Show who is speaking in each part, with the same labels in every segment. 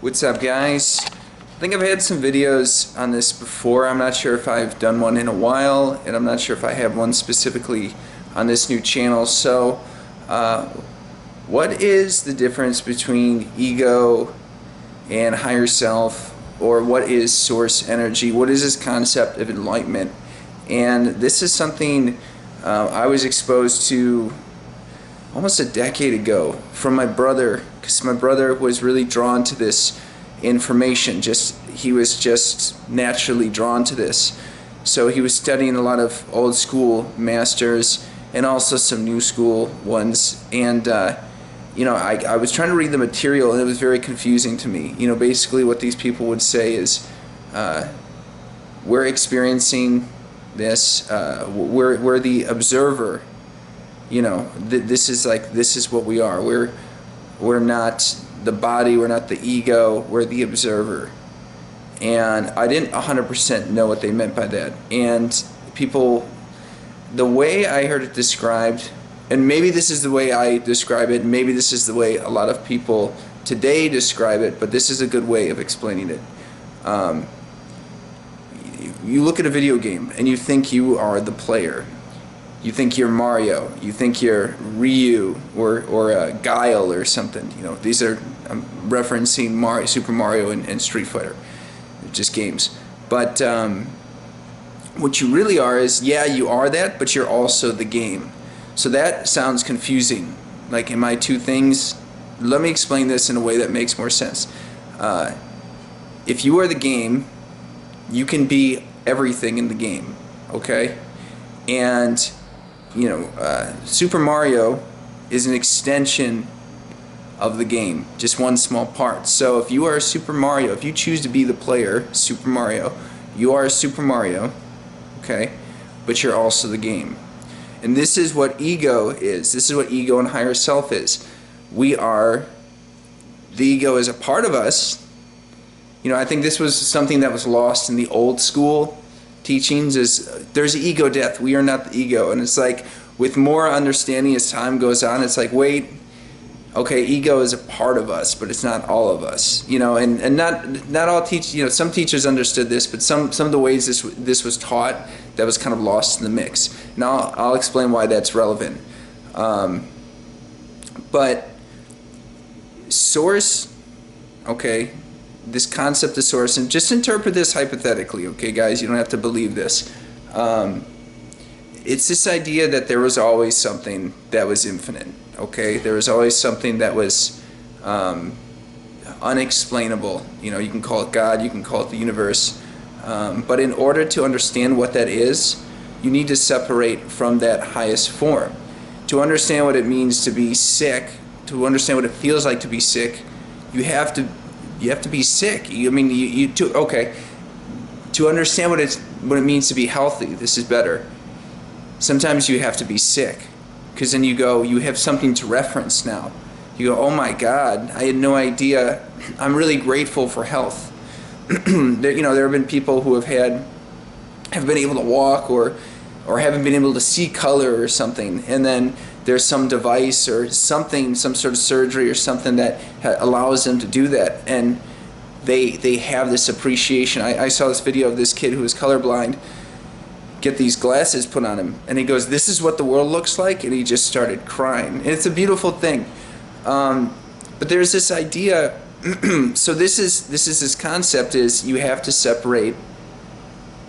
Speaker 1: What's up, guys? I think I've had some videos on this before. I'm not sure if I've done one in a while, and I'm not sure if I have one specifically on this new channel. So what is the difference between ego and higher self, or what is source energy? What is this concept of enlightenment? And this is something I was exposed to almost a decade ago from my brother, because my brother was really drawn to this information. He was just naturally drawn to this. So he was studying a lot of old school masters and also some new school ones. And you know, I was trying to read the material, and it was very confusing to me. You know, basically what these people would say is, we're experiencing this, we're the observer. You know, this is what we are. We're not the body, we're not the ego, we're the observer. And I didn't 100% know what they meant by that. And people, the way I heard it described, and maybe this is the way I describe it, maybe this is the way a lot of people today describe it, but this is a good way of explaining it. You look at a video game and you think you are the player. You think you're Mario, you think you're Ryu or Guile or something. You know, these are, I'm referencing Mario, Super Mario and Street Fighter. They're just games. But what you really are is, yeah, you are that, but you're also the game. So that sounds confusing. Like, am I two things? Let me explain this in a way that makes more sense. If you are the game, you can be everything in the game, okay? And you know, Super Mario is an extension of the game, just one small part. So if you are Super Mario, if you choose to be the player, Super Mario, you are Super Mario, okay? But you're also the game. And this is what ego is. This is what ego and higher self is. We are, the ego is a part of us. You know, I think this was something that was lost in the old school teachings, is there's ego death, we are not the ego. And it's like, with more understanding as time goes on, it's like, wait, okay, ego is a part of us, but it's not all of us. You know, and not all teachers, you know, some teachers understood this, but some of the ways this was taught, that was kind of lost in the mix. Now I'll explain why that's relevant. But source, okay, this concept of source, and just interpret this hypothetically, okay, guys? You don't have to believe this. It's this idea that there was always something that was infinite, okay? There was always something that was unexplainable. You know, you can call it God, you can call it the universe. But in order to understand what that is, you need to separate from that highest form. To understand what it means to be sick, to understand what it feels like to be sick, you have to be sick. I mean, to understand what it means to be healthy, this is better. Sometimes you have to be sick, because then you have something to reference now. You go, oh my God, I had no idea. I'm really grateful for health. You know, there have been people who have been able to walk or haven't been able to see color or something, and then there's some device or something, some sort of surgery or something that allows them to do that, and they have this appreciation. I saw this video of this kid who was colorblind get these glasses put on him, and he goes, this is what the world looks like, and he just started crying. And it's a beautiful thing. But there's this idea, so this concept is, you have to separate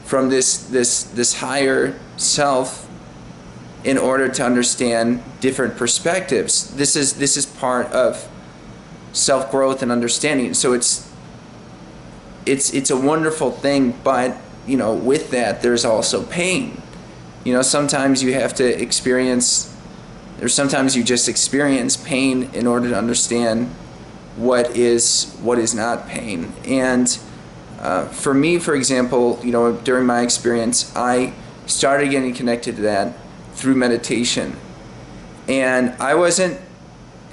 Speaker 1: from this higher self in order to understand different perspectives. This is part of self-growth and understanding. So it's a wonderful thing, but you know, with that there's also pain. You know, sometimes you have to experience, or sometimes you just experience pain in order to understand what is not pain. And for me, for example, you know, during my experience, I started getting connected to that through meditation. And I wasn't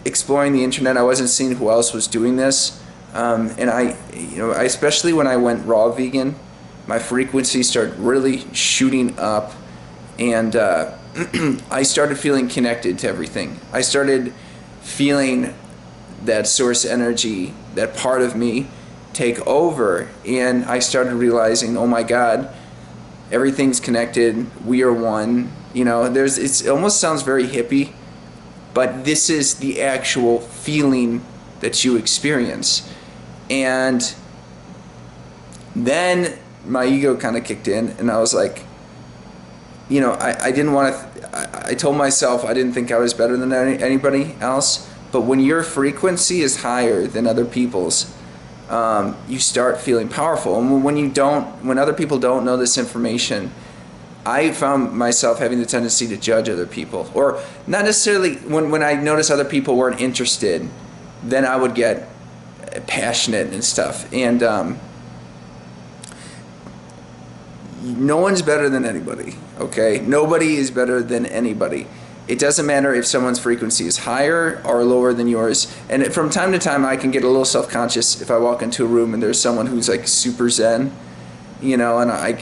Speaker 1: exploring the internet, I wasn't seeing who else was doing this. And especially when I went raw vegan, my frequency started really shooting up, and I started feeling connected to everything. I started feeling that source energy, that part of me, take over. And I started realizing, oh my God, everything's connected. We are one. You know, it almost sounds very hippie, but this is the actual feeling that you experience. And then my ego kind of kicked in, and I was like, you know, I didn't want to, I told myself I didn't think I was better than anybody else, but when your frequency is higher than other people's, you start feeling powerful. And when other people don't know this information, I found myself having the tendency to judge other people, or not necessarily. When I noticed other people weren't interested, then I would get passionate and stuff. And no one's better than anybody, okay? Nobody is better than anybody. It doesn't matter if someone's frequency is higher or lower than yours. And from time to time, I can get a little self-conscious if I walk into a room and there's someone who's like super zen, you know, and I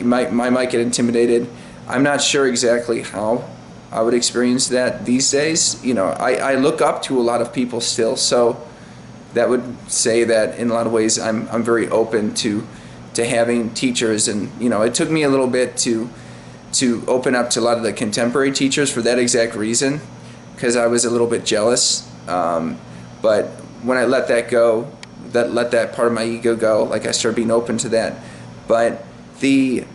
Speaker 1: might get intimidated. I'm not sure exactly how I would experience that these days. You know, I look up to a lot of people still, so that would say that in a lot of ways I'm very open to having teachers. And you know, it took me a little bit to open up to a lot of the contemporary teachers for that exact reason, because I was a little bit jealous. But when I let that go, let that part of my ego go, like I started being open to that. But we're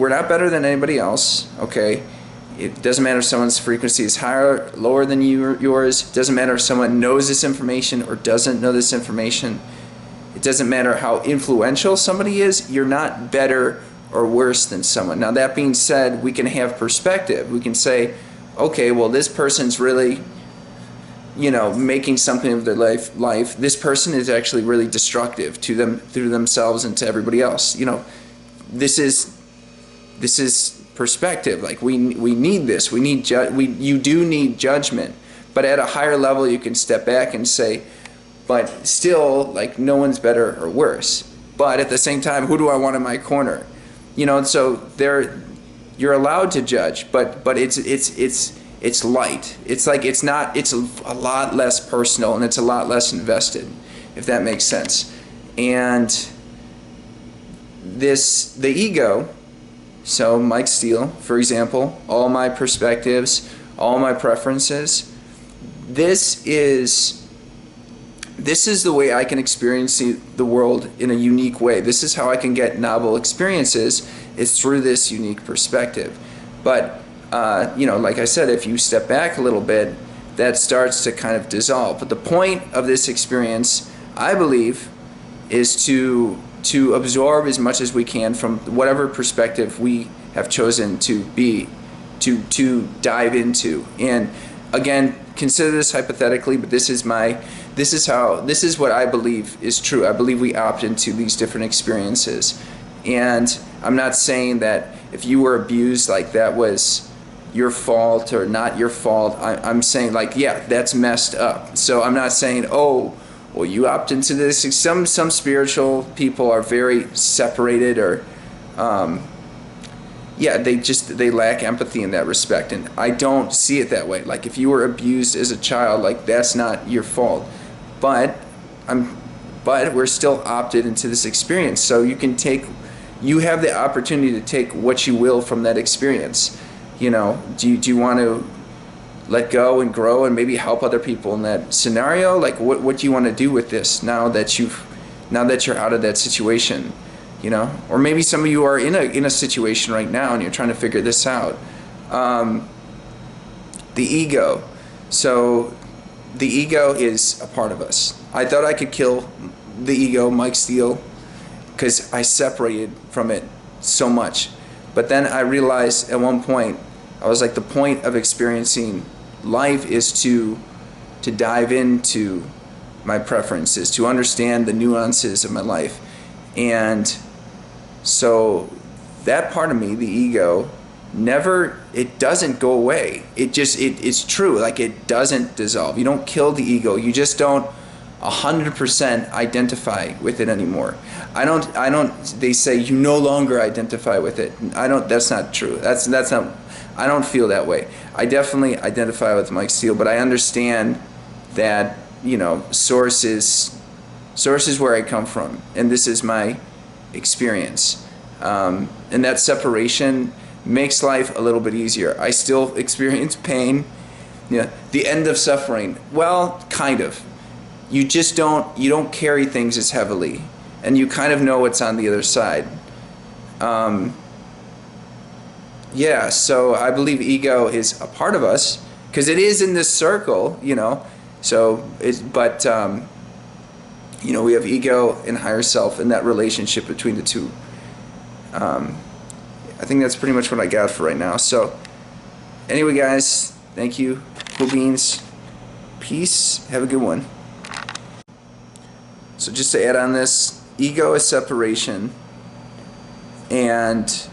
Speaker 1: not better than anybody else, okay? It doesn't matter if someone's frequency is higher, lower than yours. It doesn't matter if someone knows this information or doesn't know this information. It doesn't matter how influential somebody is. You're not better or worse than someone. Now, that being said, we can have perspective. We can say, okay, well, this person's really, you know, making something of their life. This person is actually really destructive to them, through themselves and to everybody else. You know, this is perspective. Like we need this. You do need judgment. But at a higher level, you can step back and say, but still, like, no one's better or worse. But at the same time, who do I want in my corner? You know, so you're allowed to judge, but it's light. It's like it's a lot less personal, and it's a lot less invested, if that makes sense. And the ego, so Mike Steele, for example, all my perspectives, all my preferences, this is the way I can experience the world in a unique way. This is how I can get novel experiences, is through this unique perspective. But you know, like I said, if you step back a little bit, that starts to kind of dissolve. But the point of this experience, I believe, is to absorb as much as we can from whatever perspective we have chosen to dive into. And again, consider this hypothetically, but this is what I believe is true. I believe we opt into these different experiences. And I'm not saying that if you were abused, like, that was your fault or not your fault. I'm saying, like, yeah, that's messed up. So I'm not saying, oh, well, you opt into this. Some spiritual people are very separated, or yeah, they lack empathy in that respect, and I don't see it that way. Like, if you were abused as a child, like, that's not your fault. But we're still opted into this experience, so you have the opportunity to take what you will from that experience. You know, do you want to let go and grow and maybe help other people in that scenario? Like, what do you want to do with this now that you're out of that situation? You know, or maybe some of you are in a situation right now and you're trying to figure this out. The ego. So the ego is a part of us. I thought I could kill the ego, Mike Steele, because I separated from it so much. But then I realized at one point, I was like, the point of experiencing life is to dive into my preferences, to understand the nuances of my life. And so that part of me, the ego, it doesn't go away. It's true. Like, it doesn't dissolve. You don't kill the ego. You just don't 100% identify with it anymore. They say you no longer identify with it. That's not true. That's not, I don't feel that way. I definitely identify with Mike Steele, but I understand that source is where I come from, and this is my experience. And that separation makes life a little bit easier. I still experience pain. The end of suffering. Well, kind of. You don't carry things as heavily, and you kind of know what's on the other side. Yeah, so I believe ego is a part of us because it is in this circle, So, we have ego and higher self and that relationship between the two. I think that's pretty much what I got for right now. So, anyway, guys, thank you. Cool beans. Peace. Have a good one. So, just to add on this, ego is separation, and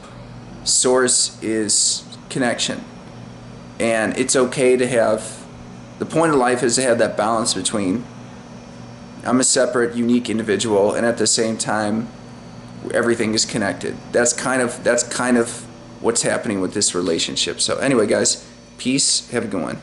Speaker 1: source is connection. And it's okay to have, the point of life is to have that balance between I'm a separate, unique individual, and at the same time, everything is connected. That's kind of what's happening with this relationship. So anyway, guys, peace. Have a good one.